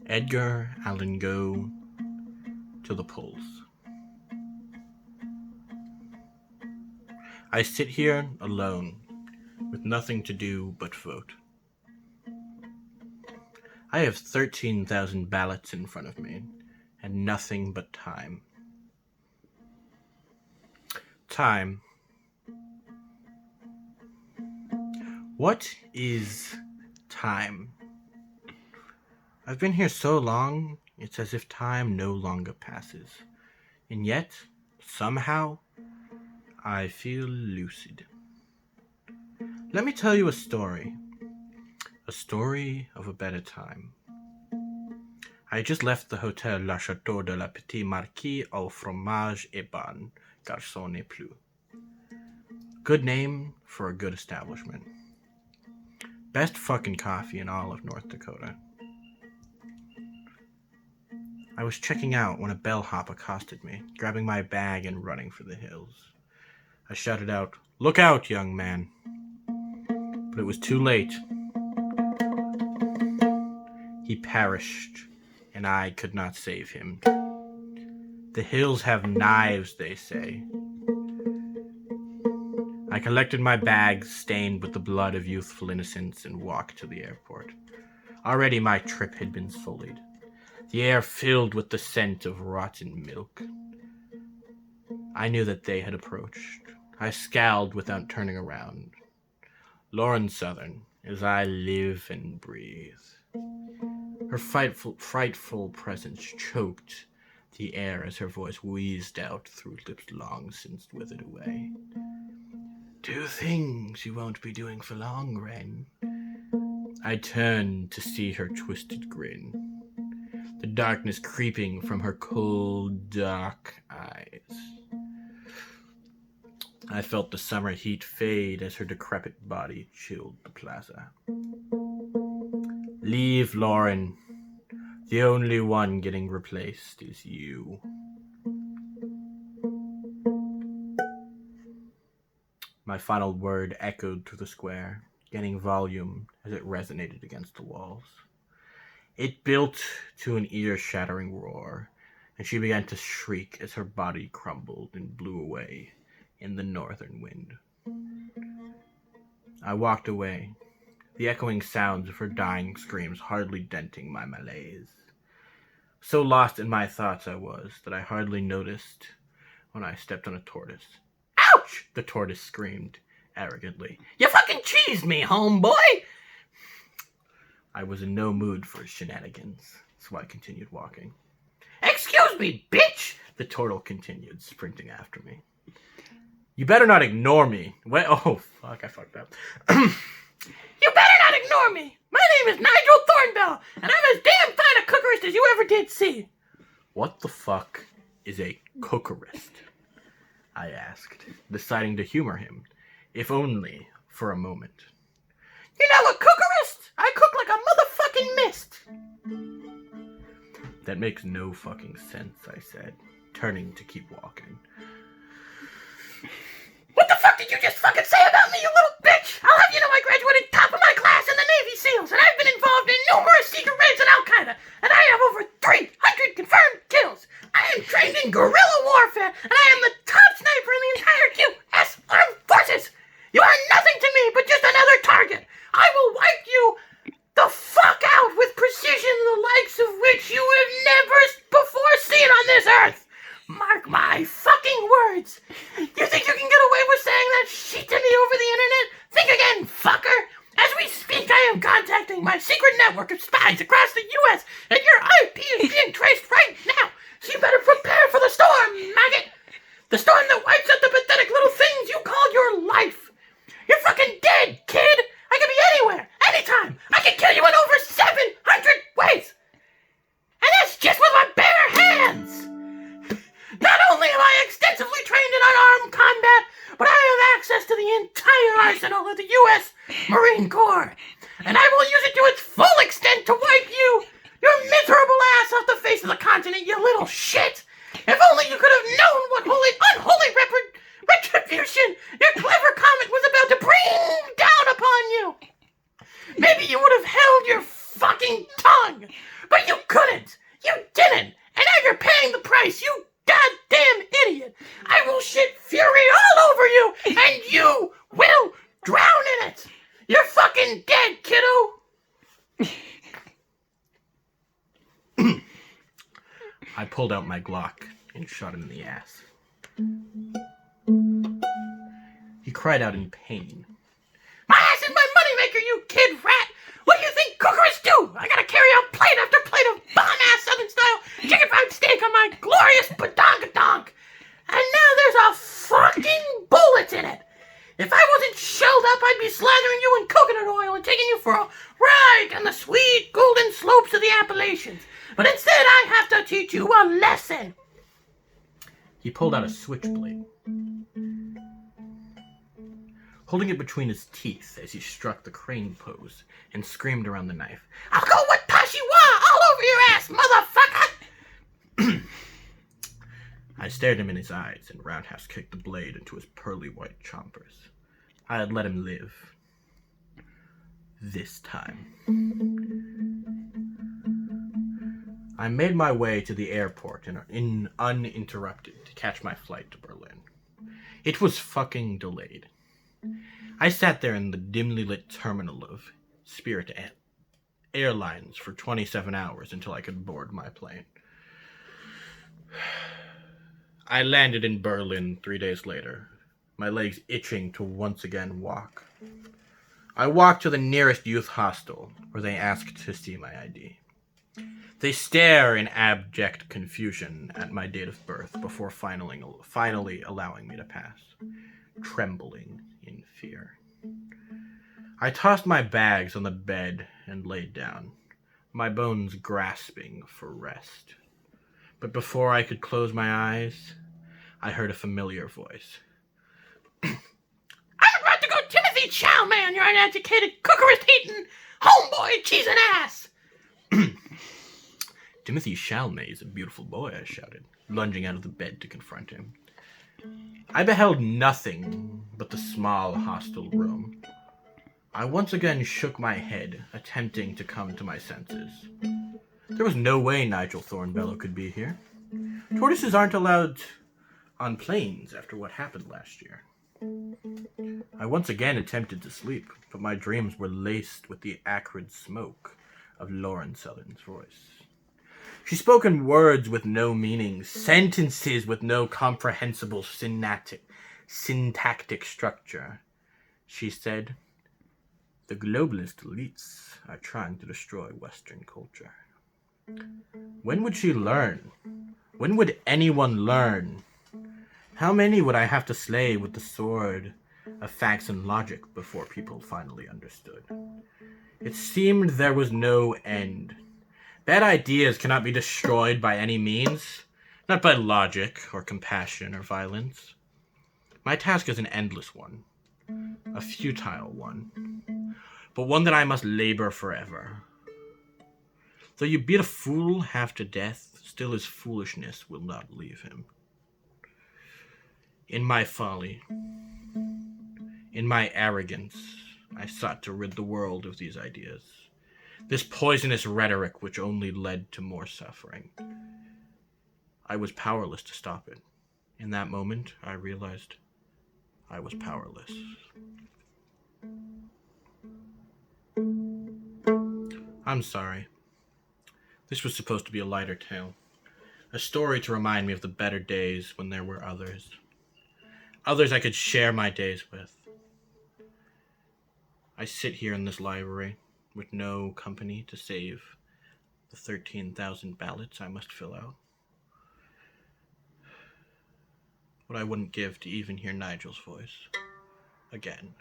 Edgar Allan Poe to the polls. I sit here alone, with nothing to do but vote. I have 13,000 ballots in front of me, and nothing but time. Time. What is time? I've been here so long, it's as if time no longer passes. And yet, somehow, I feel lucid. Let me tell you a story. A story of a better time. I had just left the Hotel La Chateau de la Petite Marquise au Fromage et Bon, Garçon n'est plus. Good name for a good establishment. Best fucking coffee in all of North Dakota. I was checking out when a bellhop accosted me, grabbing my bag and running for the hills. I shouted out, "Look out, young man." But it was too late. He perished, and I could not save him. The hills have knives, they say. I collected my bags stained with the blood of youthful innocence and walked to the airport. Already my trip had been sullied, the air filled with the scent of rotten milk. I knew that they had approached. I scowled without turning around. Lauren Southern, as I live and breathe. Her frightful presence choked the air as her voice wheezed out through lips long since withered away. "Two things you won't be doing for long, Wren." I turned to see her twisted grin, the darkness creeping from her cold, dark eyes. I felt the summer heat fade as her decrepit body chilled the plaza. "Leave, Lauren. The only one getting replaced is you." My final word echoed through the square, gaining volume as it resonated against the walls. It built to an ear-shattering roar, and she began to shriek as her body crumbled and blew away in the northern wind. I walked away, the echoing sounds of her dying screams hardly denting my malaise. So lost in my thoughts I was that I hardly noticed when I stepped on a tortoise. "Ouch!" the tortoise screamed arrogantly. "You fucking cheesed me, homeboy!" I was in no mood for shenanigans, so I continued walking. "Excuse me, bitch!" the turtle continued, sprinting after me. "You better not ignore me." Oh, fuck, I fucked up. "You better not ignore me. My name is Nigel Thornbell, and I'm as damn fine a cookerist as you ever did see." "What the fuck is a cookerist?" I asked, deciding to humor him, if only for a moment. "You know a cookerist? I cook like a motherfucking mist." "That makes no fucking sense," I said, turning to keep walking. "What the fuck did you just fucking say about me, you little bitch? I'll have you know I graduated top of my class in the Navy SEALs, and I've been involved in numerous secret raids in Al-Qaeda, and I have over 300 confirmed kills. I am trained in guerrilla warfare, and I am the top sniper in the entire U.S. Armed Forces. You are nothing to me but just another target. I will wipe you the fuck out with precision, the likes of which you have never before seen on this earth. Mark my fucking words. You think you can get away with saying that shit to me over the internet? Think again, fucker. As we speak, I am contacting my secret network of spies across the U.S., and your IP is being traced right now. So you better prepare for the storm, maggot. The storm that wipes out the pathetic little things you call your life. You're fucking dead, kid. I could be anywhere, anytime. I could kill you in over 700 ways. And that's just with my bare hands. Not only am I extensively trained in unarmed combat, but I have access to the entire arsenal of the U.S. Marine Corps. And I will use it to its full extent to wipe you, your miserable ass off the face of the continent, you little shit. If only you could have known what unholy retribution your clever comet was about to bring You're fucking dead, kiddo! I pulled out my Glock and shot him in the ass. He cried out in pain. My ass is my moneymaker, you kid rat! What do you think cookers do? I gotta carry out plate after plate of bomb-ass Southern-style chicken fried steak on my glorious badonka-donk. And now there's a fucking bullet in it! If I wasn't shelled up, I'd be slathering you in coconut oil and taking you for a ride on the sweet golden slopes of the Appalachians. But instead, I have to teach you a lesson. He pulled out a switchblade, holding it between his teeth as he struck the crane pose and screamed around the knife. I'll go with Pashiwa all over your ass, motherfucker! I stared him in his eyes and roundhouse kicked the blade into his pearly white chompers. I had let him live. This time. I made my way to the airport uninterrupted to catch my flight to Berlin. It was fucking delayed. I sat there in the dimly lit terminal of Spirit Airlines for 27 hours until I could board my plane. I landed in Berlin 3 days later, my legs itching to once again walk. I walked to the nearest youth hostel, where they asked to see my ID. They stare in abject confusion at my date of birth before finally allowing me to pass, trembling in fear. I tossed my bags on the bed and laid down, my bones grasping for rest. But before I could close my eyes, I heard a familiar voice. I'm about to go Timothy Chow, man, you're uneducated, cookerist-eating, homeboy cheesing ass! Timothy Chalamet is a beautiful boy, I shouted, lunging out of the bed to confront him. I beheld nothing but the small hostel room. I once again shook my head, attempting to come to my senses. There was no way Nigel Thornbellow could be here. Tortoises aren't allowed on planes after what happened last year. I once again attempted to sleep, but my dreams were laced with the acrid smoke of Lauren Southern's voice. She spoke in words with no meaning, sentences with no comprehensible syntactic structure. She said, "The globalist elites are trying to destroy Western culture." When would she learn? When would anyone learn? How many would I have to slay with the sword of facts and logic before people finally understood? It seemed there was no end. Bad ideas cannot be destroyed by any means, not by logic or compassion or violence. My task is an endless one, a futile one, but one that I must labor forever. Though you beat a fool half to death, still his foolishness will not leave him. In my folly, in my arrogance, I sought to rid the world of these ideas. This poisonous rhetoric which only led to more suffering. I was powerless to stop it. In that moment, I realized I was powerless. I'm sorry. This was supposed to be a lighter tale. A story to remind me of the better days when there were others. Others I could share my days with. I sit here in this library with no company to save the 13,000 ballots I must fill out. What I wouldn't give to even hear Nigel's voice again.